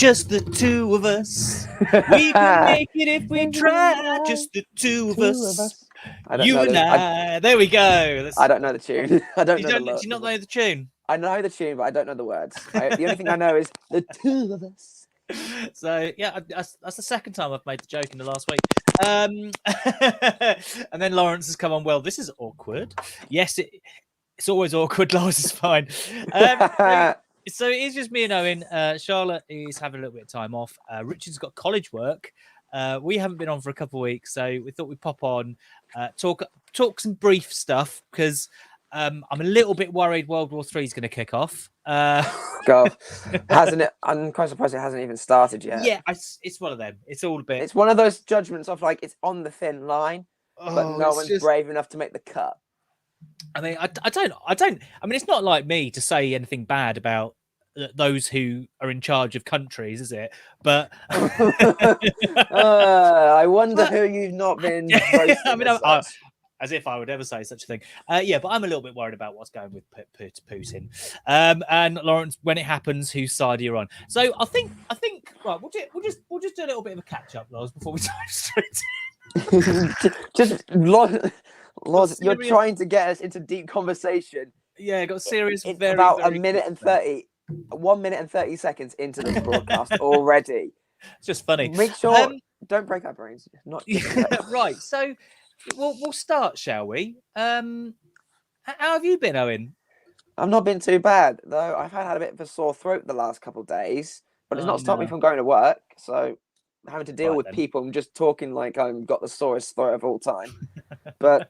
Just the two of us. We can make it if we try. Just the two of us. You and I. There we go. I don't know the tune. I don't know the Do you not know the tune? I know the tune, but I don't know the words. The only thing I know is the two of us. So yeah, that's the second time I've made the joke in the last week. And then Lawrence has come on. Well, this is awkward. Yes, it's always awkward. Lawrence is fine. So it is just me and Owen. Charlotte is having a little bit of time off. Richard's got college work. We haven't been on for a couple of weeks, so we thought we'd pop on, talk some brief stuff because I'm a little bit worried World War III is going to kick off. God, hasn't it? I'm quite surprised it hasn't even started yet. Yeah, it's one of them. It's all a bit. It's one of those judgments of like it's on the thin line, but no one's brave enough to make the cut. I mean, I don't. I mean, it's not like me to say anything bad about those who are in charge of countries, is it? But I wonder who you've not been. I mean, as if I would ever say such a thing. Yeah, but I'm a little bit worried about what's going with Putin. And Lawrence, when it happens, whose side are you on? So I think right. We'll just do a little bit of a catch up, Lawrence, before we dive straight in. Just Loz, you're trying to get us into deep conversation. Yeah, got serious. It's about 1 minute and 30 seconds into this broadcast already. It's just funny. Make sure don't break our brains. Not right. So we'll start, shall we? How have you been, Owen? I've not been too bad, though. I've had a bit of a sore throat the last couple of days, but it's not stopped me from going to work. So having to deal with people and just talking like I've got the sorest throat of all time. But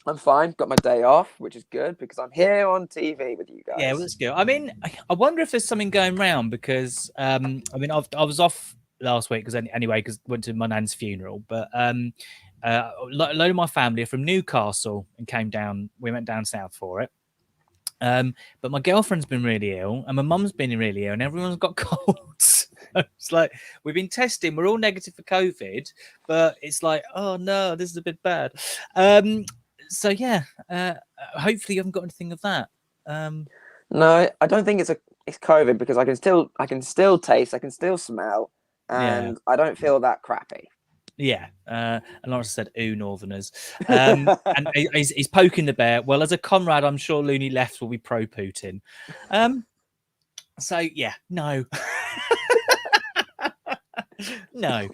I'm fine. Got my day off, which is good because I'm here on TV with you guys. Yeah, well, that's good. I mean, I wonder if there's something going round because I mean, I was off last week because I went to my nan's funeral, but a load of my family are from Newcastle and came down. We went down south for it. But my girlfriend's been really ill and my mum's been really ill and everyone's got colds. It's like we've been testing, we're all negative for COVID, but it's like, oh no, this is a bit bad. So yeah, hopefully you haven't got anything of that. No, I don't think it's COVID because I can still taste, I can still smell, and I don't feel that crappy. Yeah, and Lawrence said, "Ooh, Northerners," and he's poking the bear. Well, as a comrade, I'm sure Looney Left will be pro Putin. So yeah, no, no.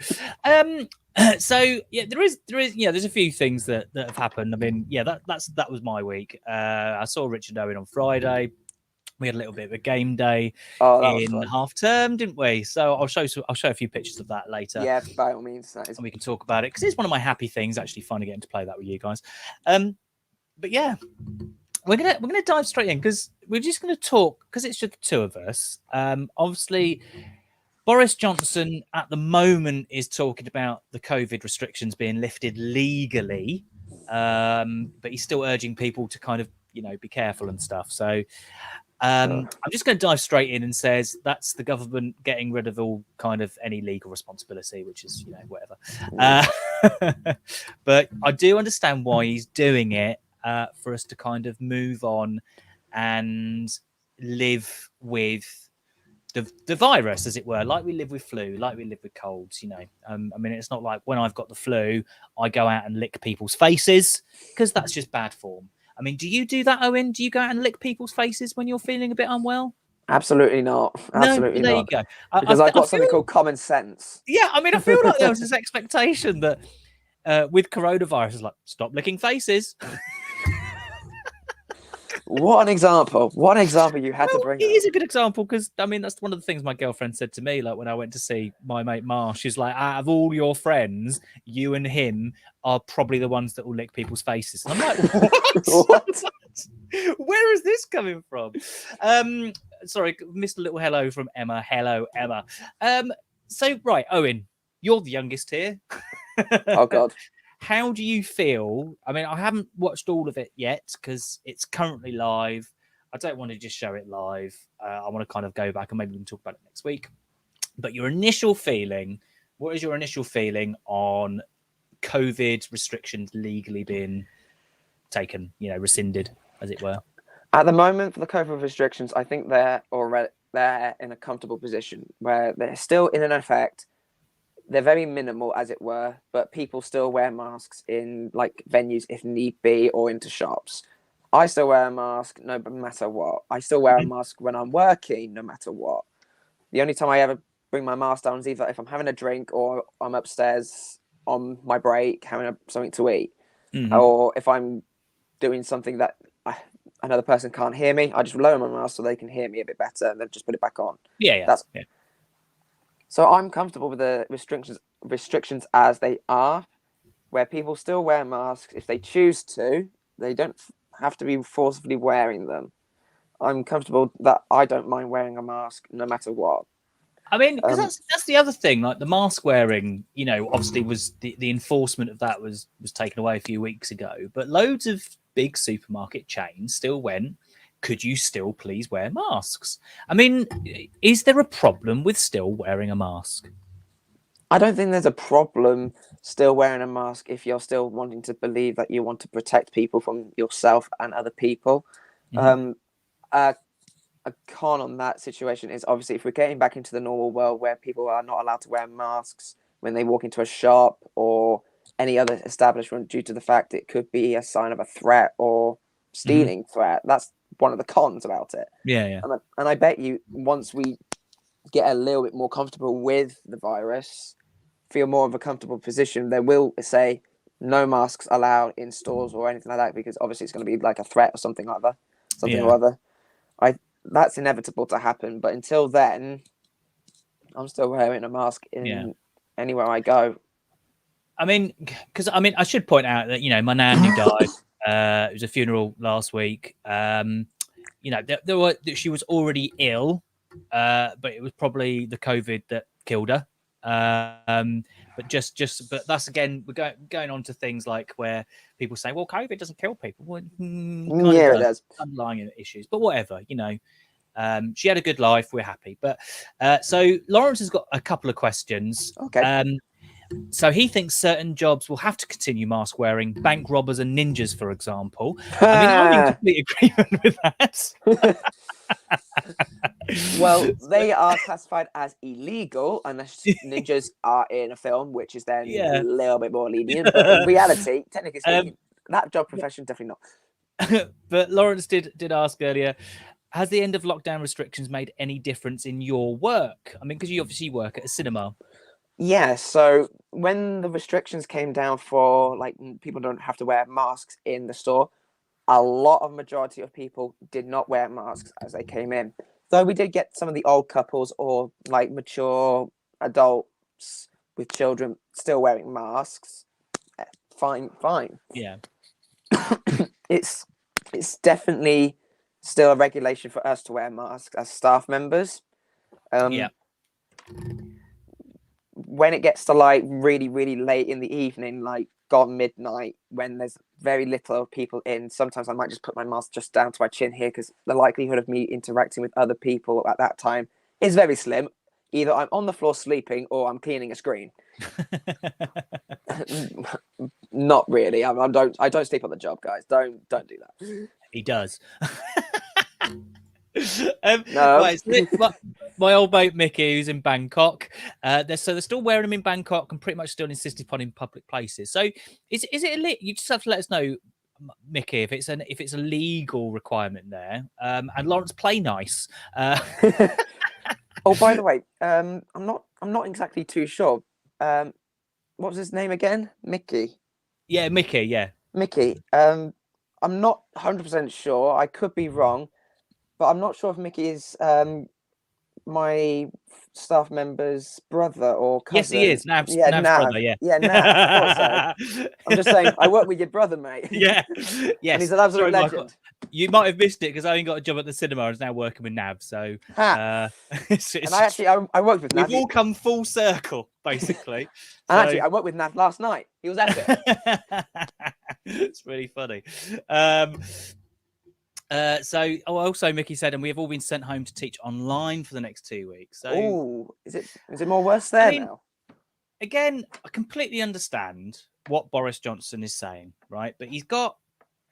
So yeah, there is there's a few things that have happened. I mean, yeah, that was my week. I saw Richard Owen on Friday. We had a little bit of a game day in half term, didn't we? So I'll show a few pictures of that later. Yeah, by all means, and we can talk about it because it's one of my happy things actually finally getting to play that with you guys. But yeah, we're gonna dive straight in because we're just gonna talk because it's just the two of us. Obviously, Boris Johnson at the moment is talking about the COVID restrictions being lifted legally, but he's still urging people to kind of be careful and stuff. So. I'm just going to dive straight in and says that's the government getting rid of all kind of any legal responsibility, which is, whatever. But I do understand why he's doing it for us to kind of move on and live with the virus, as it were, like we live with flu, like we live with colds, I mean, it's not like when I've got the flu, I go out and lick people's faces because that's just bad form. I mean, do you do that, Owen? Do you go out and lick people's faces when you're feeling a bit unwell? Absolutely not. Absolutely there not. You go. Because I've got something called common sense. Yeah, I mean, I feel like there was this expectation that with coronavirus, it's like, stop licking faces. What an example. What an example you had to bring It up. is a good example because, I mean, that's one of the things my girlfriend said to me, like when I went to see my mate Marsh. She's like, out of all your friends, you and him are probably the ones that will lick people's faces. And I'm like, what? Where is this coming from? Sorry, missed a little hello from Emma. Hello, Emma. So, right, Owen, you're the youngest here. Oh, God. How do you feel? I mean, I haven't watched all of it yet because it's currently live. I don't want to just show it live. I want to kind of go back and maybe we can talk about it next week. But your initial feeling, what is your initial feeling on COVID restrictions legally being taken, rescinded, as it were? At the moment, for the COVID restrictions, I think they're they're in a comfortable position where they're still in an effect. They're very minimal, as it were, but people still wear masks in like venues if need be, or into shops. I still wear a mask no matter what. I still wear a mask when I'm working, no matter what. The only time I ever bring my mask down is either if I'm having a drink or I'm upstairs on my break having something to eat, or if I'm doing something that another person can't hear me, I just lower my mask so they can hear me a bit better, and then just put it back on. Yeah. So I'm comfortable with the restrictions as they are, where people still wear masks if they choose to. They don't have to be forcibly wearing them. I'm comfortable that I don't mind wearing a mask no matter what. I mean, because that's the other thing, like the mask wearing, obviously was the enforcement of that was taken away a few weeks ago, but loads of big supermarket chains still went, could you still please wear masks? I mean, is there a problem with still wearing a mask? I don't think there's a problem still wearing a mask if you're still wanting to believe that you want to protect people from yourself and other people. A con on that situation is obviously if we're getting back into the normal world where people are not allowed to wear masks when they walk into a shop or any other establishment due to the fact it could be a sign of a threat or stealing threat. That's one of the cons about it. Yeah. And I bet you once we get a little bit more comfortable with the virus, feel more of a comfortable position, they will say no masks allowed in stores or anything like that, because obviously it's going to be like a threat or something or other. That's inevitable to happen, but until then, I'm still wearing a mask anywhere I go. I mean, I should point out that my nan who died, it was a funeral last week. She was already ill, but it was probably the COVID that killed her. But that's again, we're going on to things like where people say, well, COVID doesn't kill people. Well, it does. Underlying issues, but whatever, she had a good life. We're happy. But so Lawrence has got a couple of questions. Okay. So he thinks certain jobs will have to continue mask wearing, bank robbers and ninjas, for example. I mean, I'm in complete agreement with that. Well, they are classified as illegal unless ninjas are in a film, which is then a little bit more lenient. But in reality, technically speaking, that job profession, definitely not. But Lawrence did ask earlier, has the end of lockdown restrictions made any difference in your work? I mean, because you obviously work at a cinema. Yeah, so when the restrictions came down for like people don't have to wear masks in the store, a lot of majority of people did not wear masks as they came in. Though we did get some of the old couples or like mature adults with children still wearing masks. Fine. Yeah. It's definitely still a regulation for us to wear masks as staff members. When it gets to like really, really late in the evening, like gone midnight, when there's very little people in, sometimes I might just put my mask just down to my chin here, because the likelihood of me interacting with other people at that time is very slim. Either I'm on the floor sleeping or I'm cleaning a screen. Not really. I don't sleep on the job, guys. Don't do that. He does. No. Right, so my old mate Mickey, who's in Bangkok, they're still wearing them in Bangkok and pretty much still insisting upon in public places. So is it lit? You just have to let us know, Mickey, if it's a legal requirement there. And Lawrence, play nice. Oh, by the way, I'm not exactly too sure. What was his name again? Mickey. Yeah, Mickey. Yeah, Mickey. I'm not 100% sure. I could be wrong, but I'm not sure if Mickey is my staff member's brother or cousin. Yes, he is. Nav's brother. Yeah, Nav. I thought so. I'm just saying, I work with your brother, mate. Yeah, yes. And he's an absolute legend. Michael, you might have missed it because I only got a job at the cinema. I was now working with Nav. So, and I worked with Nav. We've all come full circle, basically. And actually, I worked with Nav last night. He was epic. It's really funny. Also Mickey said, and we have all been sent home to teach online for the next 2 weeks. So, is it more worse there now? Again, I completely understand what Boris Johnson is saying, right? But he's got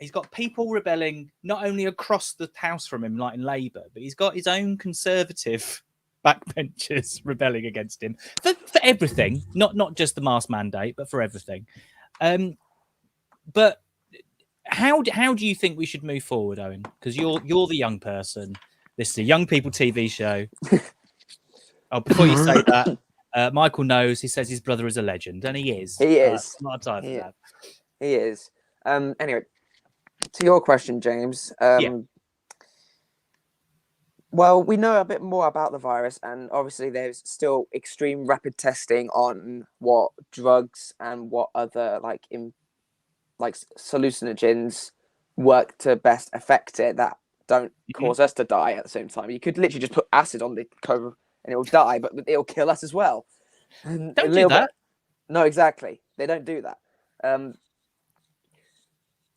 He's got people rebelling not only across the house from him, like in Labour, but he's got his own conservative backbenchers rebelling against him for everything, not just the mask mandate, but for everything. But how do you think we should move forward, Owen? Because you're the young person. This is a young people TV show. Oh, before you say that, Michael knows. He says his brother is a legend, and he is. He is. Not time for that. He is. Anyway, to your question, James. Well, we know a bit more about the virus, and obviously there's still extreme rapid testing on what drugs and what other like hallucinogens work to best affect it that don't cause us to die at the same time. You could literally just put acid on the COVID and it will die, but it'll kill us as well. Don't do that. No, exactly. They don't do that.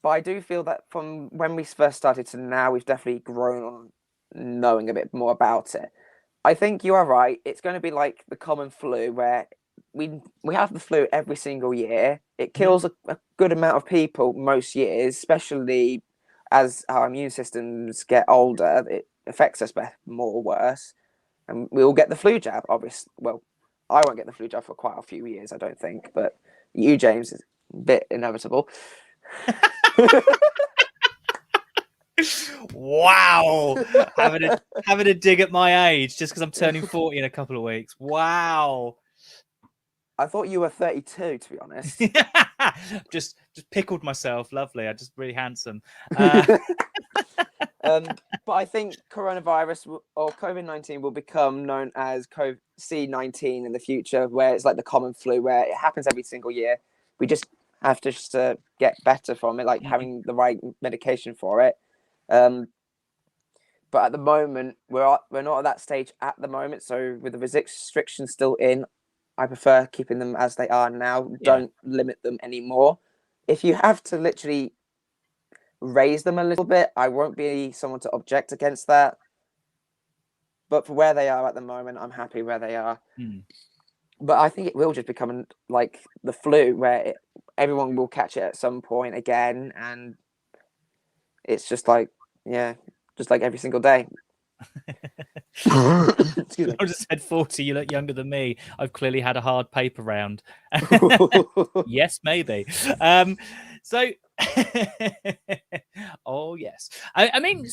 But I do feel that from when we first started to now, we've definitely grown on knowing a bit more about it. I think you are right. It's going to be like the common flu, where we have the flu every single year. It kills a good amount of people most years, especially as our immune systems get older. It affects us more or worse, and we all get the flu jab. Obviously, well, I won't get the flu jab for quite a few years, I don't think, but you, James, is a bit inevitable. Wow, having a dig at my age just because I'm turning 40 in a couple of weeks. Wow. I thought you were 32, to be honest. just pickled myself. Lovely. I'm just really handsome. But I think coronavirus or COVID-19 will become known as C-19 in the future, where it's like the common flu, where it happens every single year. We just have to get better from it, like having the right medication for it. But at the moment, we're not at that stage at the moment. So with the restrictions still in, I prefer keeping them as they are now. Don't limit them anymore. If you have to literally raise them a little bit, I won't be someone to object against that. But for where they are at the moment, I'm happy where they are. But I think it will just become like the flu, where everyone will catch it at some point again, and it's just like just like every single day. Excuse me. I just said 40. You look younger than me. I've clearly had a hard paper round. Yes, maybe. So, oh yes. I mean,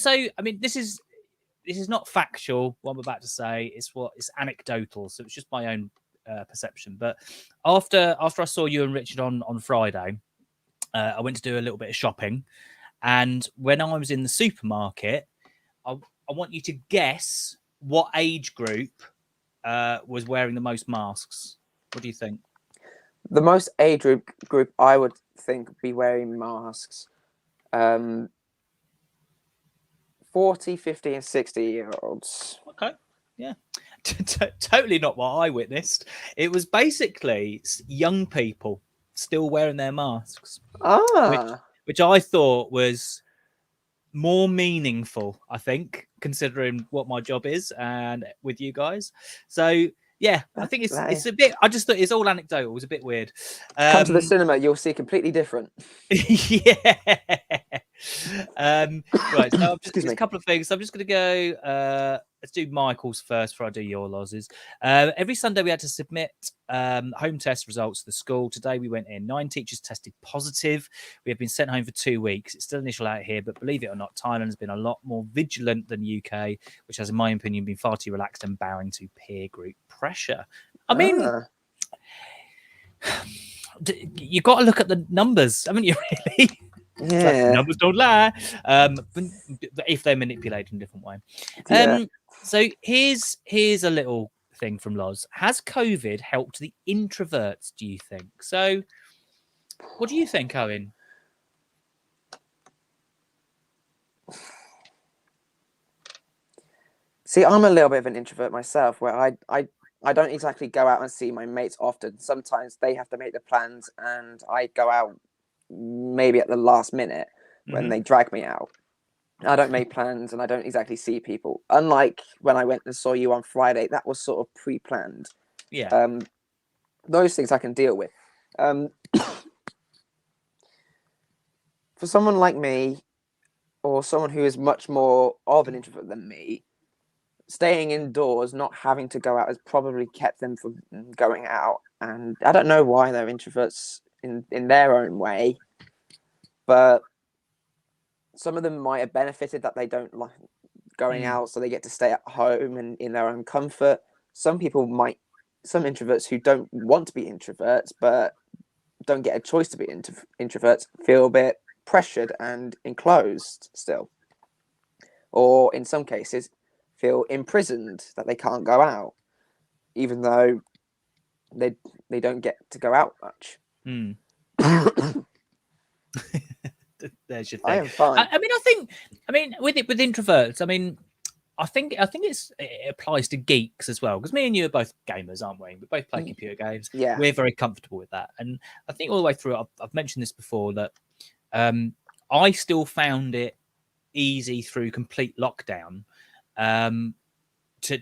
this is not factual. What I'm about to say it's anecdotal. So it's just my own perception. But after I saw you and Richard on Friday, I went to do a little bit of shopping, and when I was in the supermarket, I want you to guess what age group was wearing the most masks. What do you think? The most age group I would think be wearing masks. 40, 50, and 60-year-olds. Okay. Yeah. Totally not what I witnessed. It was basically young people still wearing their masks. Which I thought was more meaningful, I think, considering what my job is and with you guys. So yeah, I think it's a bit. I just thought it's all anecdotal. It was a bit weird. Come to the cinema, you'll see completely different. Yeah. Right. So there's a couple of things. So I'm just going to go. Let's do Michael's first before I do your losses. Every Sunday we had to submit home test results to the school. Today we went in. 9 teachers tested positive. We have been sent home for 2 weeks. It's still initial out here, but believe it or not, Thailand has been a lot more vigilant than UK, which has, in my opinion, been far too relaxed and bowing to peer group pressure. I mean, you got to look at the numbers, haven't you? Really? Yeah. Like, numbers don't lie. If they're manipulated in a different way. So here's a little thing from Loz. Has COVID helped the introverts, do you think? So what do you think, Owen? See, I'm a little bit of an introvert myself, where I don't exactly go out and see my mates often. Sometimes they have to make the plans and I go out maybe at the last minute when they drag me out. I don't make plans and I don't exactly see people. Unlike when I went and saw you on Friday, that was sort of pre-planned. Yeah. Those things I can deal with. for someone like me, or someone who is much more of an introvert than me, staying indoors, not having to go out, has probably kept them from going out. And I don't know why they're introverts in their own way, but some of them might have benefited that they don't like going out, so they get to stay at home and in their own comfort. Some introverts who don't want to be introverts, but don't get a choice to be introverts, feel a bit pressured and enclosed still. Or in some cases, feel imprisoned that they can't go out, even though they don't get to go out much. There's your thing. I am fine. I mean, with introverts, I think it applies to geeks as well, because me and you are both gamers, aren't we? We both play computer games. Yeah, we're very comfortable with that, and I think all the way through, I've mentioned this before, that I still found it easy through complete lockdown to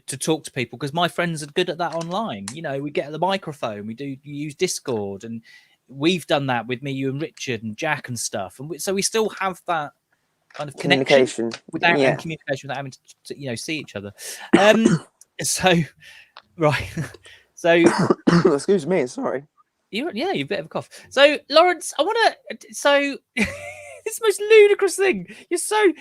talk to people, because my friends are good at that online. You know, we get the microphone, we use Discord, and we've done that with me, you, and Richard, and Jack, and stuff, and so we still have that kind of communication without having to see each other. So right, so excuse me, sorry. You've a bit of a cough. So Lawrence, I want to. So it's the most ludicrous thing.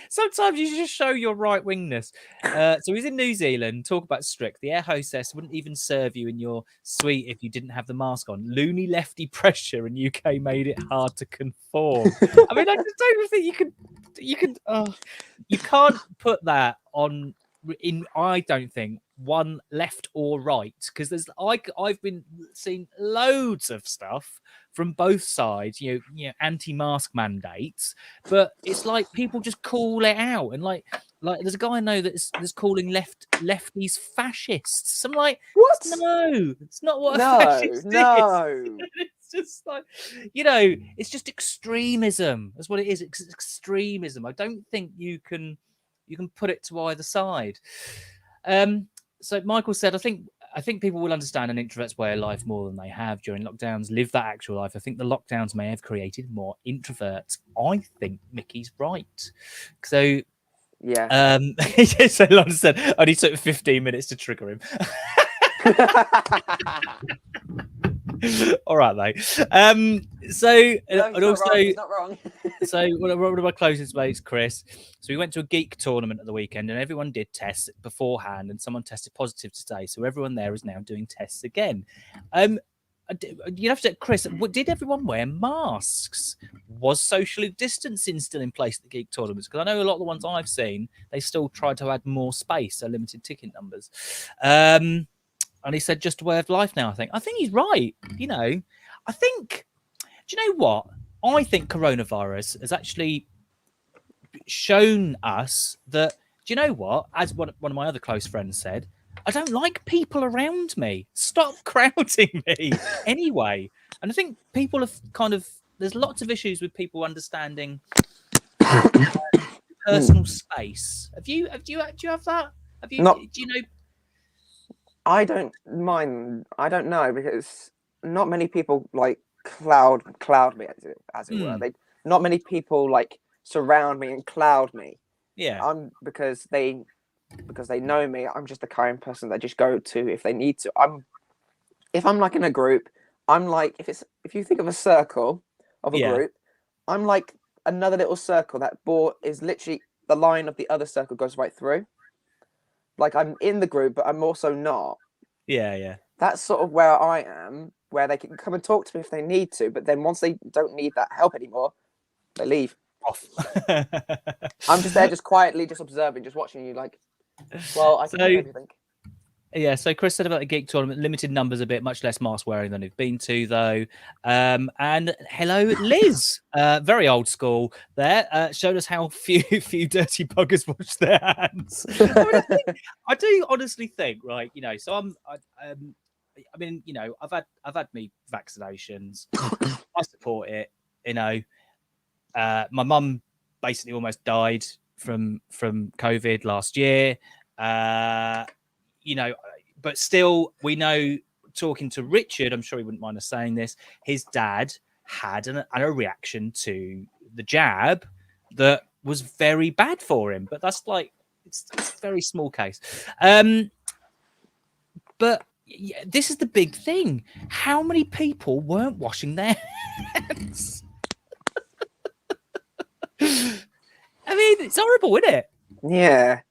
Sometimes you just show your right wingness. So he's in New Zealand. Talk about strict. The air hostess wouldn't even serve you in your suite if you didn't have the mask on. Loony lefty pressure in UK made it hard to conform. I mean, I just don't think you can. You can't put that on. I don't think one left or right, because I've been seeing loads of stuff from both sides, anti-mask mandates, but it's like people just call it out, and like there's a guy I know that's calling lefties fascists. I'm like, what? No, it's not what a fascist is. It's just like, it's just extremism. That's what it is. It's extremism. I don't think you can put it to either side. So Michael said, I think people will understand an introvert's way of life more than they have during lockdowns. Live that actual life. I think the lockdowns may have created more introverts. I think Mickey's right. So yeah. So Lon said only took 15 minutes to trigger him. All right, mate. So and also, he's not wrong. So one of my closest mates, Chris. So we went to a geek tournament at the weekend, and everyone did tests beforehand, and someone tested positive today. So everyone there is now doing tests again. You have to, Chris. Did everyone wear masks? Was social distancing still in place at the geek tournaments? Because I know a lot of the ones I've seen, they still tried to add more space, so limited ticket numbers. And he said, just a way of life now, I think he's right. Do you know what? I think coronavirus has actually shown us that, do you know what? As one of my other close friends said, I don't like people around me. Stop crowding me anyway. And I think people have there's lots of issues with people understanding personal space. Do you have that? Do you know? I don't mind. I don't know, because not many people like cloud me, as it were. Not many people like surround me and cloud me. Yeah. Because they know me. I'm just the kind of person they just go to if they need to. If I'm like in a group, I'm like, if you think of a circle of a group, I'm like another little circle that is literally the line of the other circle goes right through. Like, I'm in the group, but I'm also not. Yeah. That's sort of where I am, where they can come and talk to me if they need to, but then once they don't need that help anymore, they leave. Off. I'm just there, just quietly, just observing, just watching you. Like, well, I can do everything. Yeah, so Chris said about the geek tournament, limited numbers a bit, much less mask wearing than we've been to, though. And hello, Liz, very old school there, showed us how few dirty buggers wash their hands. I do honestly think, right, so I've had me vaccinations. I support it, my mum basically almost died from COVID last year. But still, we know, talking to Richard, I'm sure he wouldn't mind us saying this, his dad had a reaction to the jab that was very bad for him. But that's like it's a very small case. But yeah, this is the big thing. How many people weren't washing their hands? I mean, it's horrible, isn't it? Yeah.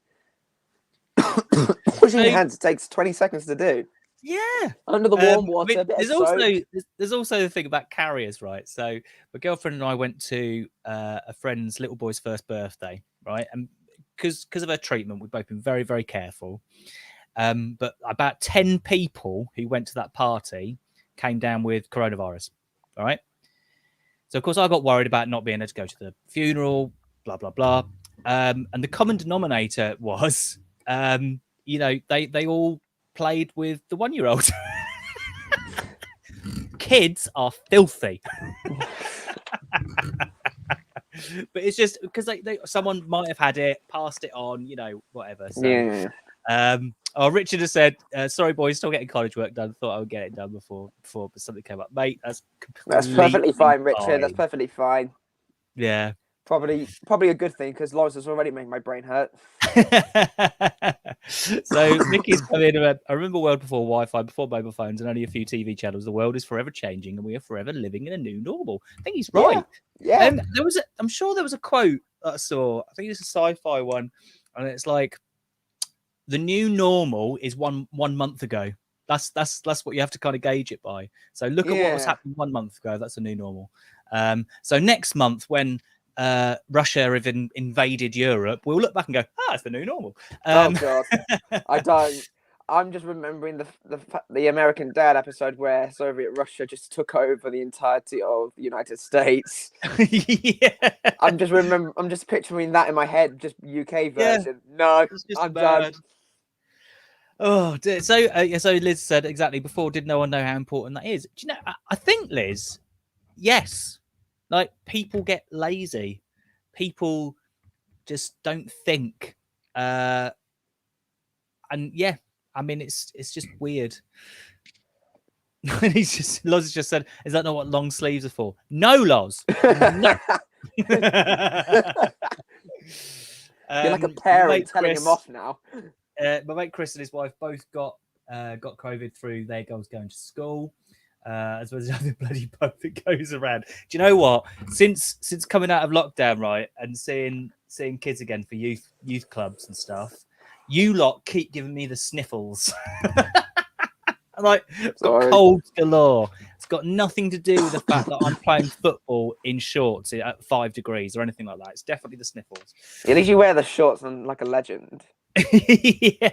Washing your hands takes 20 seconds to do. Yeah. Under the warm water. I mean, there's also the thing about carriers, right? So my girlfriend and I went to a friend's little boy's first birthday, right? And because of her treatment, we've both been very, very careful. But about 10 people who went to that party came down with coronavirus. All right. So of course I got worried about not being able to go to the funeral, blah, blah, blah. And the common denominator was, they all played with the 1-year-old. Kids are filthy. But it's just because someone might have had it, passed it on, whatever. So, yeah. Richard has said, sorry, boys, still getting college work done. Thought I would get it done before but something came up. Mate, that's perfectly fine, Richard. That's perfectly fine. Yeah. Probably a good thing because Lawrence has already made my brain hurt. So Mickey's come in. I remember world before Wi-Fi, before mobile phones, and only a few TV channels. The world is forever changing, and we are forever living in a new normal. I think he's right. Yeah. I'm sure there was a quote that I saw. I think it's a sci-fi one, and it's like, the new normal is one month ago. That's what you have to kind of gauge it by. So look at what was happening 1 month ago. That's a new normal. So next month when Russia have invaded Europe, we'll look back and go, it's the new normal. Oh God, I don't. I'm just remembering the American Dad episode where Soviet Russia just took over the entirety of the United States. Yeah. I'm just picturing that in my head, just UK version. Yeah. No, I'm done. Oh, so Liz said exactly before. Did no one know how important that is? Do you know? I think, Liz, yes. Like, people get lazy. People just don't think. And yeah, I mean, it's just weird. Loz just said, "Is that not what long sleeves are for?" No, Loz. No. You're like a parent telling him off now. My mate Chris and his wife both got COVID through their girls going to school, as well as the other bloody bug that goes around. Do you know what? Since coming out of lockdown, right, and seeing kids again for youth clubs and stuff, you lot keep giving me the sniffles. Like, I've got colds galore. It's got nothing to do with the fact that I'm playing football in shorts at 5 degrees or anything like that. It's definitely the sniffles. At least you wear the shorts and like a legend. Yeah.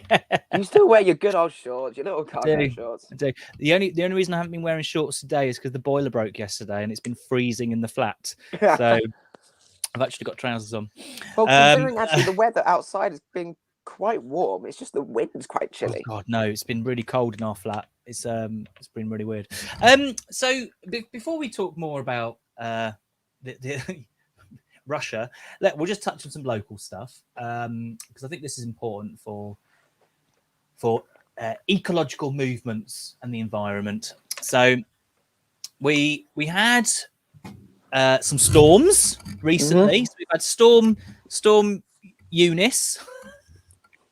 You still wear your good old shorts, your little cargo shorts. I do. The only reason I haven't been wearing shorts today is because the boiler broke yesterday and it's been freezing in the flat. So I've actually got trousers on. Well, considering actually the weather outside has been quite warm, it's just the wind's quite chilly. Oh God, no! It's been really cold in our flat. It's been really weird. So before we talk more about the Russia, we'll just touch on some local stuff because I think this is important for ecological movements and the environment. So we had some storms recently. So we've had Storm Eunice,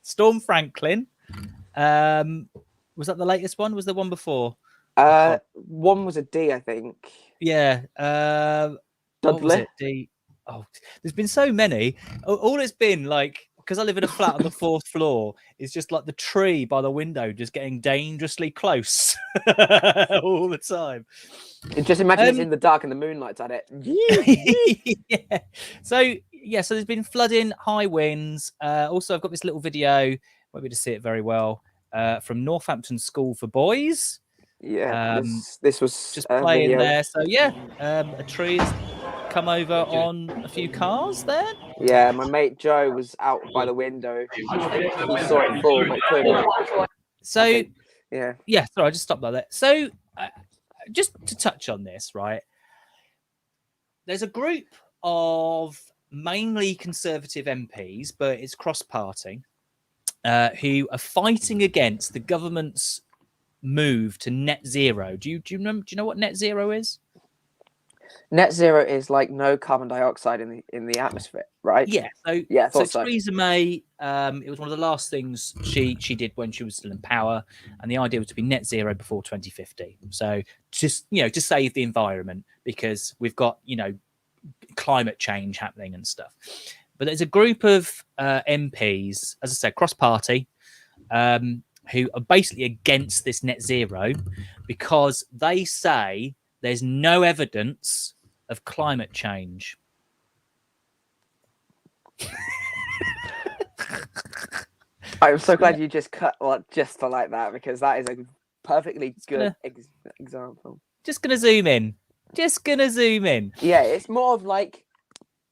Storm Franklin. Was that the latest one? Was there one before? One was a D, I think. Yeah. Dudley. What was it? D. Oh, there's been so many. All it's been like, because I live in a flat on the 4th floor, it's just like the tree by the window just getting dangerously close all the time. Just imagine it's in the dark and the moonlight's at it. Yeah. So there's been flooding, high winds. Also, I've got this little video, won't be able to see it very well, from Northampton School for Boys. Yeah, this was just playing there. So a tree's come over on a few cars there. Yeah, my mate Joe was out by the window. He saw it fall, but couldn't. So yeah. Sorry, I just stopped there. So just to touch on this, right? There's a group of mainly Conservative MPs, but it's cross-party, who are fighting against the government's move to net zero. Do you know what net zero is? Net zero is like no carbon dioxide in the atmosphere, right? Yeah. So yeah, I thought so so. Theresa May, it was one of the last things she did when she was still in power, and the idea was to be net zero before 2050. So just to save the environment, because we've got climate change happening and stuff. But there's a group of MPs, as I said, cross party, who are basically against this net zero because they say there's no evidence of climate change. I'm so glad you just cut just for like that, because that is a perfectly good example. Just gonna zoom in. Yeah, it's more of like,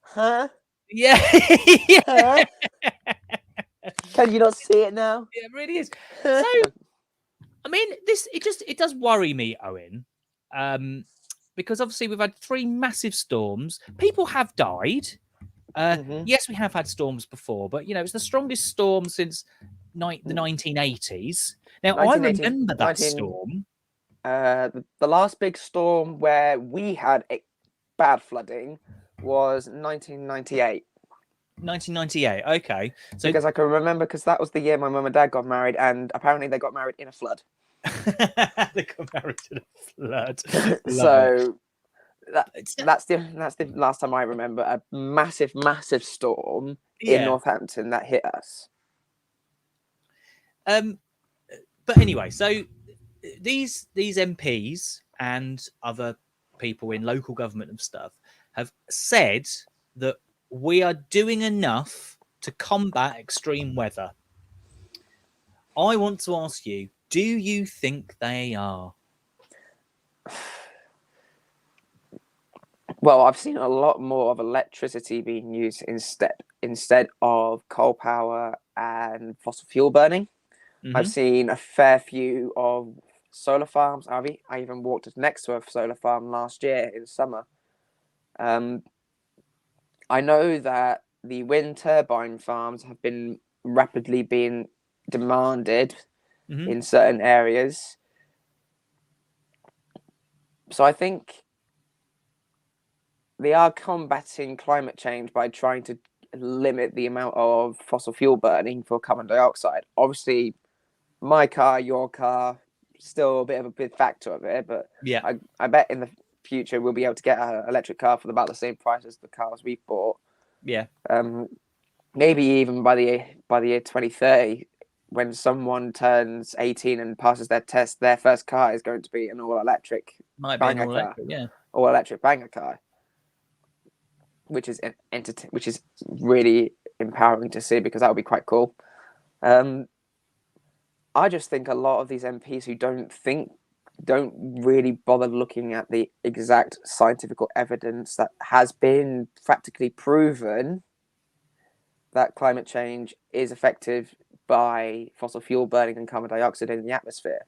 huh? Yeah. Huh? Can you not see it now? It really is. So, I mean, it does worry me, Owen, because obviously we've had 3 massive storms. People have died. Yes, we have had storms before, but it's the strongest storm since the 1980s. Now, I remember that storm. The last big storm where we had bad flooding was 1998. 1998. Okay, so because I can remember, because that was the year my mum and dad got married, and apparently they got married in a flood. They got married in a flood. So that's the last time I remember a massive storm in Northampton that hit us. But anyway, so these MPs and other people in local government and stuff have said that we are doing enough to combat extreme weather. I want to ask you, do you think they are? Well, I've seen a lot more of electricity being used instead of coal power and fossil fuel burning. I've seen a fair few of solar farms. I even walked next to a solar farm last year in summer. I know that the wind turbine farms have been rapidly being demanded in certain areas. So I think they are combating climate change by trying to limit the amount of fossil fuel burning for carbon dioxide. Obviously, my car, your car, still a bit of a big factor of it, but yeah, I bet in the future we'll be able to get an electric car for about the same price as the cars we bought. Yeah. Maybe even by the year 2030, when someone turns 18 and passes their test, their first car is going to be an all-electric banger car. Yeah, all-electric banger car, which is really empowering to see, because that would be quite cool. I just think a lot of these MPs who don't really bother looking at the exact scientific evidence that has been practically proven that climate change is affected by fossil fuel burning and carbon dioxide in the atmosphere.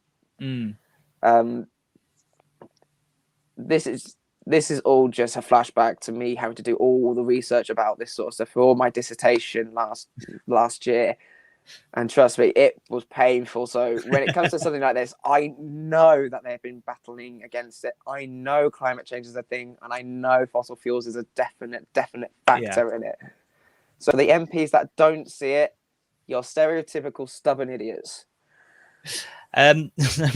This is all just a flashback to me having to do all the research about this sort of stuff for all my dissertation last year. And trust me, it was painful. So when it comes to something like this, I know that they've been battling against it. I know climate change is a thing, and I know fossil fuels is a definite factor in it. So the MPs that don't see it, you're stereotypical stubborn idiots.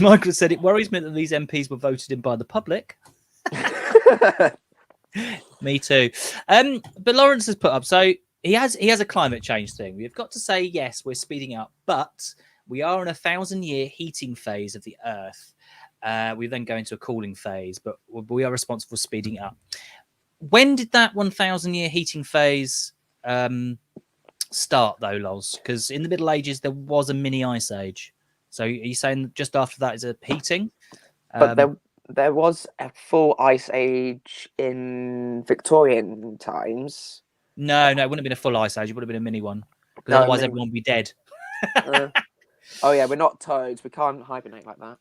Michael said, it worries me that these MPs were voted in by the public. Me too. But Lawrence has put up, so he has a climate change thing. We've got to say, yes, we're speeding up, but we are in a 1,000-year heating phase of the Earth. We then go into a cooling phase, but we are responsible for speeding up. When did that 1,000-year heating phase start, though, Loz? Because in the Middle Ages, there was a mini ice age. So are you saying just after that is a heating? But there was a full ice age in Victorian times. No, it wouldn't have been a full ice age. It would have been a mini one. Because otherwise everyone would be dead. Oh, yeah, we're not toads. We can't hibernate like that.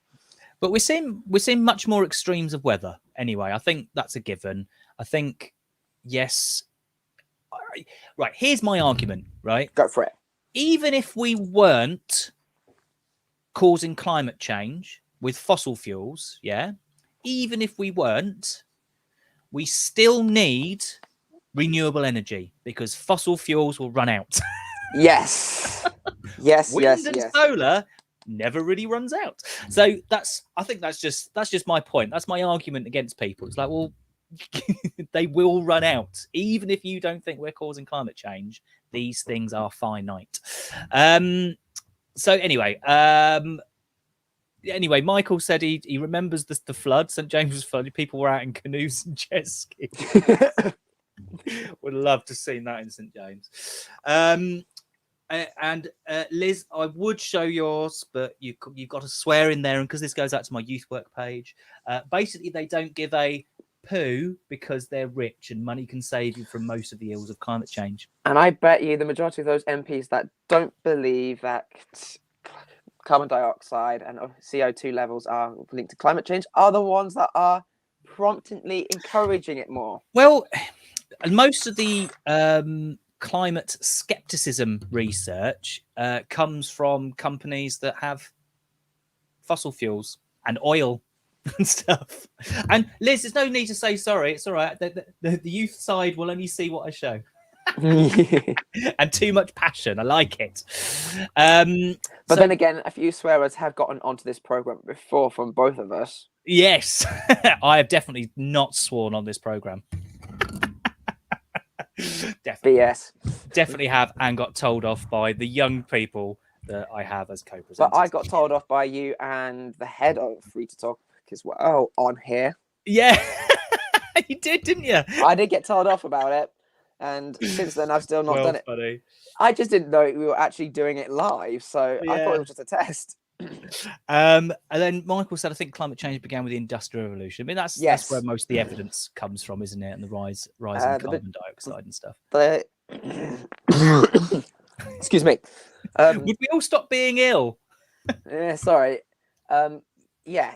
But we're seeing much more extremes of weather anyway. I think that's a given. I think, yes. Right, here's my argument, right? Go for it. Even if we weren't causing climate change with fossil fuels, yeah, even if we weren't, we still need renewable energy because fossil fuels will run out. Yes. Yes. Wind and solar never really runs out. So I think that's just my point. That's my argument against people. It's like, well, they will run out. Even if you don't think we're causing climate change, these things are finite. So anyway, Michael said he remembers the flood, St. James's flood. People were out in canoes and jet skis. Would love to see that in St. James. And Liz, I would show yours, but you've got to swear in there, and because this goes out to my youth work page, basically they don't give a poo because they're rich and money can save you from most of the ills of climate change. And I bet you the majority of those MPs that don't believe that carbon dioxide and CO2 levels are linked to climate change are the ones that are promptly encouraging it more. Well, most of the climate skepticism research comes from companies that have fossil fuels and oil and stuff. And Liz, there's no need to say sorry. It's all right. The youth side will only see what I show. And too much passion. I like it. But then again, a few swearers have gotten onto this program before from both of us. Yes, I have definitely not sworn on this program. Definitely. BS. Definitely have, and got told off by the young people that I have as co-presenters. But I got told off by you and the head of Free2talk as well on here. Yeah, you did, didn't you? I did get told off about it, and since then I've still not done it. Funny. I just didn't know we were actually doing it live, so I thought it was just a test. And then Michael said, I think climate change began with the Industrial Revolution. I mean, that's where most of the evidence comes from, isn't it? And the rise in carbon dioxide and stuff. Excuse me. Would we all stop being ill? Yeah, sorry. Yeah,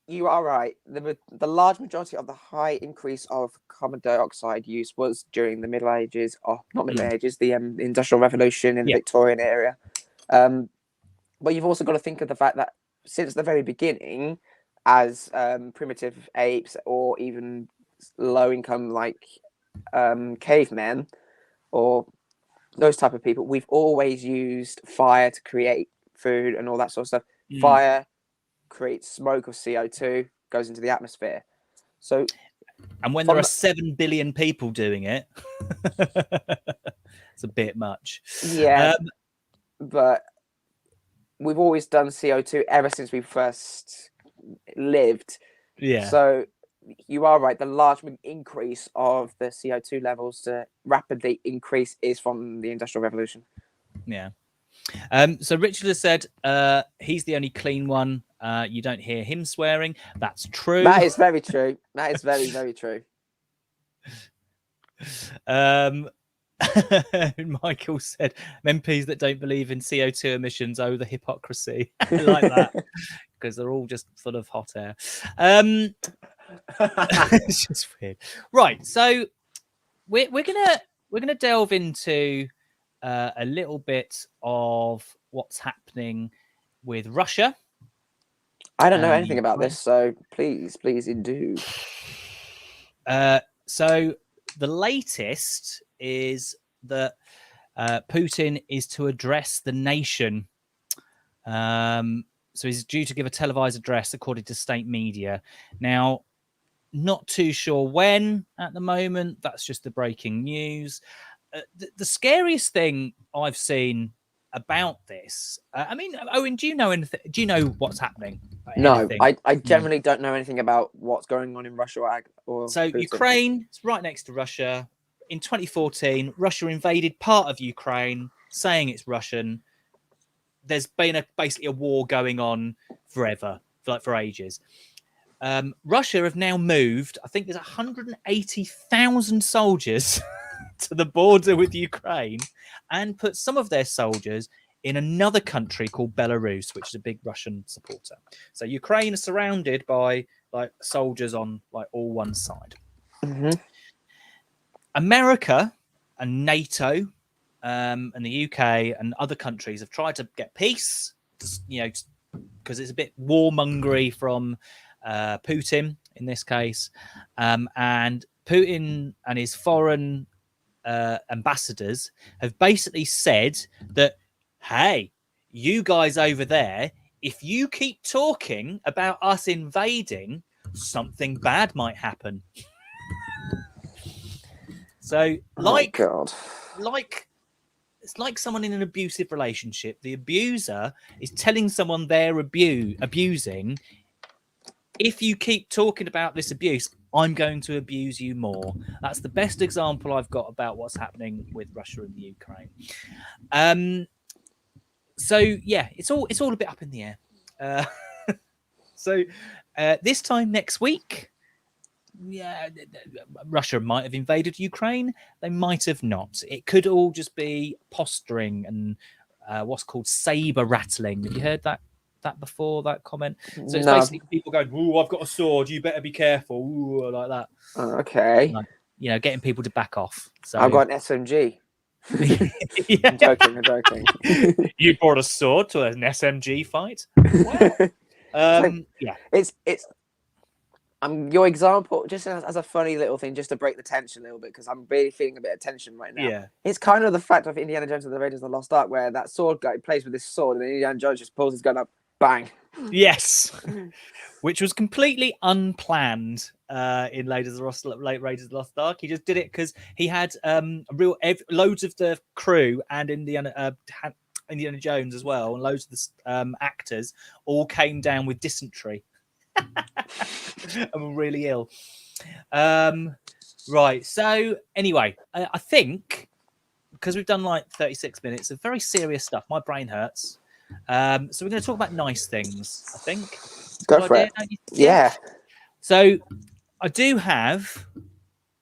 you are right. The large majority of the high increase of carbon dioxide use was during the Middle Ages, or not Middle Ages, the Industrial Revolution in the Victorian era. But you've also got to think of the fact that since the very beginning, as primitive apes or even low-income like cavemen or those type of people, we've always used fire to create food and all that sort of stuff. Fire creates smoke of CO2, goes into the atmosphere. So, and when there are 7 billion people doing it, it's a bit much. Yeah, but we've always done CO2 ever since we first lived. Yeah. So you are right. The large increase of the CO2 levels to rapidly increase is from the Industrial Revolution. Yeah. So Richard has said he's the only clean one. You don't hear him swearing. That's true. That is very true. That is very, very true. Michael said MPs that don't believe in CO2 emissions owe the hypocrisy. I like that because they're all just full of hot air. It's just weird. Right, so we're gonna delve into a little bit of what's happening with Russia. I don't know anything about this, so please do. So the latest is that Putin is to address the nation. So he's due to give a televised address, according to state media. Now, not too sure when at the moment. That's just the breaking news. The scariest thing I've seen about this, I mean, Owen, do you know anything? Do you know what's happening? No, I generally don't know anything about what's going on in Russia or so Putin. Ukraine is right next to Russia. In 2014, Russia invaded part of Ukraine, saying it's Russian. There's been basically a war going on forever, for ages. Russia have now moved, I think there's 180,000 soldiers to the border with Ukraine and put some of their soldiers in another country called Belarus, which is a big Russian supporter. So Ukraine is surrounded by like soldiers on like all one side. Mm-hmm. America and NATO and the UK and other countries have tried to get peace, because it's a bit warmongery from Putin in this case. And Putin and his foreign ambassadors have basically said that, hey, you guys over there, if you keep talking about us invading, something bad might happen. So, like it's like someone in an abusive relationship. The abuser is telling someone they're abusing, if you keep talking about this abuse, I'm going to abuse you more. That's the best example I've got about what's happening with Russia and the Ukraine. So yeah, it's all a bit up in the air. So this time next week, yeah, Russia might have invaded Ukraine. They might have not. It could all just be posturing and what's called saber rattling. Have you heard that before, that comment? So it's basically people going, "Ooh, I've got a sword. You better be careful." Ooh, like that. Okay. Like, getting people to back off. So I've got an SMG. I'm joking. You brought a sword to an SMG fight? Wow. Yeah. It's your example, just as a funny little thing, just to break the tension a little bit, because I'm really feeling a bit of tension right now. Yeah. It's kind of the fact of Indiana Jones and the Raiders of the Lost Ark, where that sword guy plays with this sword, and then Indiana Jones just pulls his gun up, bang. Yes. Which was completely unplanned in Raiders of the Lost Ark. He just did it because he had loads of the crew and Indiana Jones as well, and loads of the actors all came down with dysentery and were really ill. Right. So anyway, I think because we've done like 36 minutes of very serious stuff, my brain hurts. So we're going to talk about nice things, I think. Go for it. Yeah. So I do have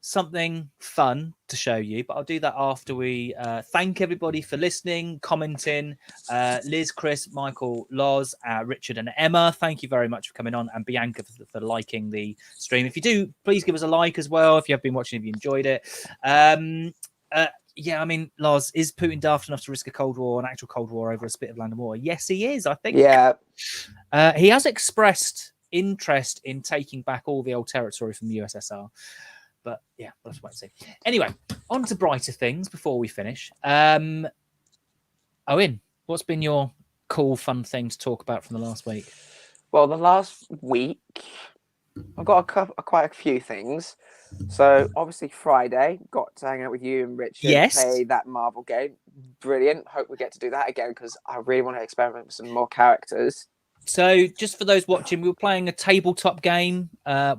something fun to show you, but I'll do that after we thank everybody for listening, commenting. Liz, Chris, Michael, Loz, Richard and Emma, thank you very much for coming on, and Bianca for liking the stream. If you do, please give us a like as well if you have been watching, if you enjoyed it. Yeah, I mean, Loz, is Putin daft enough to risk a Cold War, an actual Cold War, over a spit of land and water? Yes, he is, I think. Yeah. He has expressed interest in taking back all the old territory from the USSR. But yeah, let's wait and see. Anyway, on to brighter things before we finish. Owen, what's been your cool, fun thing to talk about from the last week? Well, the last week, I've got quite a few things. So obviously Friday, got to hang out with you and Richard. Yes. Play that Marvel game. Brilliant. Hope we get to do that again, because I really want to experiment with some more characters. So just for those watching, we were playing a tabletop game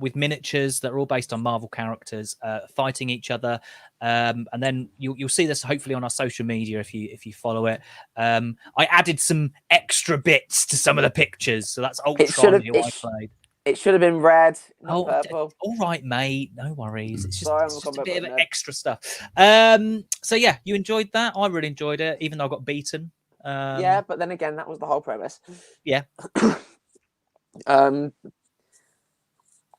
with miniatures that are all based on Marvel characters fighting each other. And then you'll see this hopefully on our social media if you follow it. I added some extra bits to some of the pictures. So that's Ultron who I played. It should have been red, not purple. All right, mate. No worries. It's just a bit of extra stuff. So yeah, you enjoyed that. I really enjoyed it, even though I got beaten. Yeah, but then again, that was the whole premise. Yeah.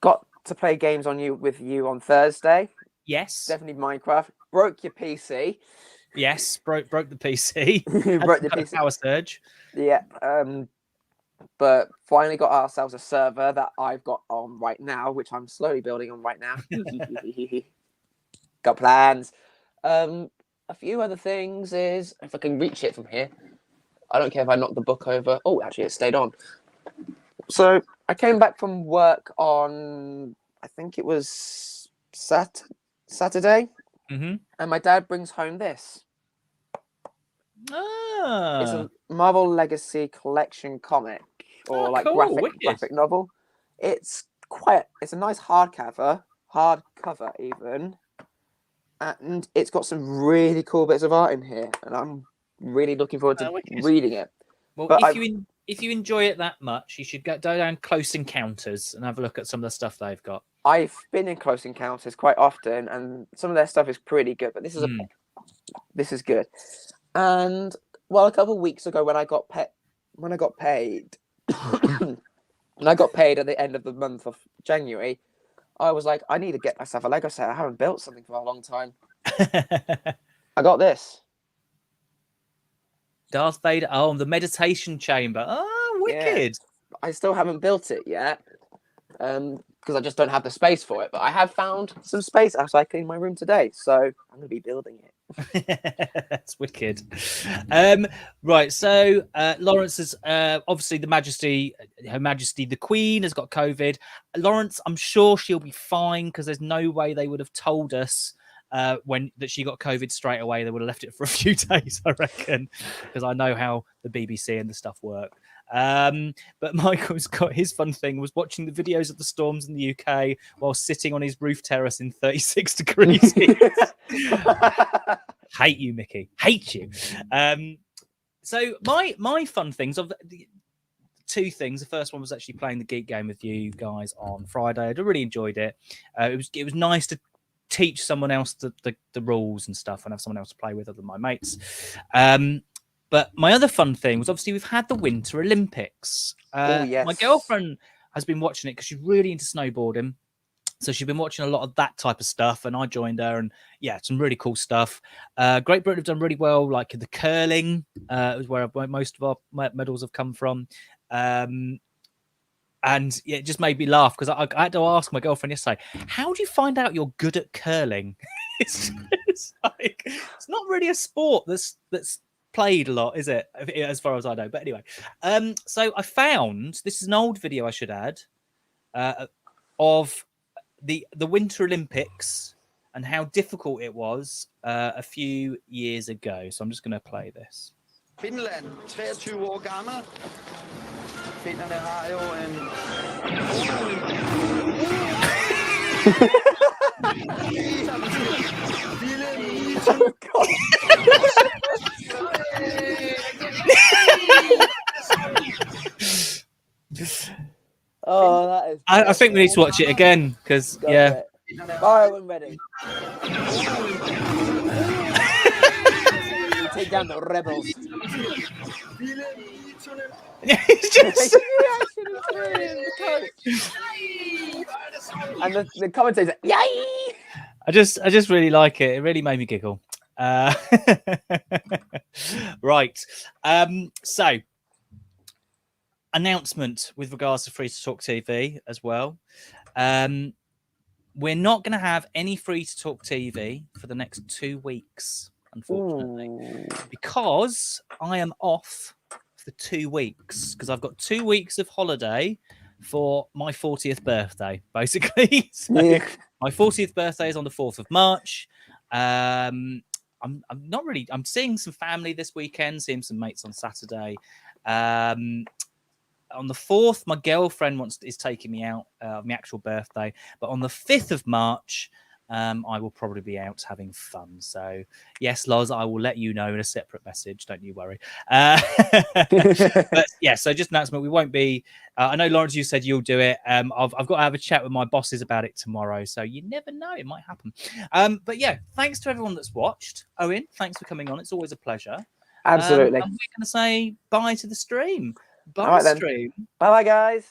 Got to play games with you on Thursday. Yes. Definitely Minecraft. Broke your PC. Yes, broke the PC. Broke the PC. Power surge. Yeah. But finally got ourselves a server that I've got on right now, which I'm slowly building on right now. Got plans. A few other things is, if I can reach it from here, I don't care if I knock the book over. Oh, actually, it stayed on. So I came back from work on, I think it was Saturday, and my dad brings home this. It's a Marvel Legacy Collection comic, or graphic novel. It's a nice hardcover even, and it's got some really cool bits of art in here, and I'm really looking forward to reading it. Well, if you enjoy it that much, you should go down Close Encounters and have a look at some of the stuff they've got. I've been in Close Encounters quite often, and some of their stuff is pretty good, but this is good. And well, a couple of weeks ago when I got paid when I got paid at the end of the month of January, I was like, I need to get myself a Lego set. I haven't built something for a long time. I got this. Darth Vader. Oh, the meditation chamber. Oh, wicked. Yeah. I still haven't built it yet. because I just don't have the space for it. But I have found some space after I cleaned my room today, so I'm going to be building it. That's wicked. Right, so Lawrence is obviously Her Majesty the Queen has got COVID. Lawrence, I'm sure she'll be fine, because there's no way they would have told us that she got COVID straight away. They would have left it for a few days, I reckon, because I know how the BBC and the stuff work. But Michael's got his fun thing was watching the videos of the storms in the UK while sitting on his roof terrace in 36 degrees. Hate you, Mickey. Hate you. So my fun things of two things. The first one was actually playing the Geek Game with you guys on Friday. I really enjoyed it. It was nice to teach someone else the rules and stuff and have someone else to play with other than my mates. But my other fun thing was obviously we've had the Winter Olympics. Yes. My girlfriend has been watching it because she's really into snowboarding. So she's been watching a lot of that type of stuff, and I joined her, and yeah, some really cool stuff. Great Britain have done really well, like the curling is where most of our medals have come from. And yeah, it just made me laugh because I had to ask my girlfriend yesterday, how do you find out you're good at curling? It's not really a sport that's played a lot, is it, as far as I know? But anyway, so I found, this is an old video I should add, of the Winter Olympics and how difficult it was a few years ago. So I'm just going to play this. Finland, 23 år gammel. Finnerne har jo en... Oh, that is... I think we need to watch it again, because, yeah. Bye, when ready. Take down the rebels. It's just... And the commentator, yay! I just really like it. It really made me giggle. Right. So, announcement with regards to Free2talk TV as well. We're not going to have any Free2talk TV for the next 2 weeks, unfortunately, because I am off for 2 weeks, because I've got 2 weeks of holiday for my 40th birthday, basically. So my 40th birthday is on the 4th of March. I'm seeing some family this weekend, seeing some mates on Saturday. On the 4th, my girlfriend is taking me out on my actual birthday. But on the 5th of March, I will probably be out having fun. So, yes, Loz, I will let you know in a separate message. Don't you worry. But, yeah, so just an announcement. We won't be... I know, Lawrence, you said you'll do it. I've got to have a chat with my bosses about it tomorrow. So you never know. It might happen. But, yeah, thanks to everyone that's watched. Owen, thanks for coming on. It's always a pleasure. Absolutely. And we're going to say bye to the stream. Bye, All right, stream. Bye-bye, guys.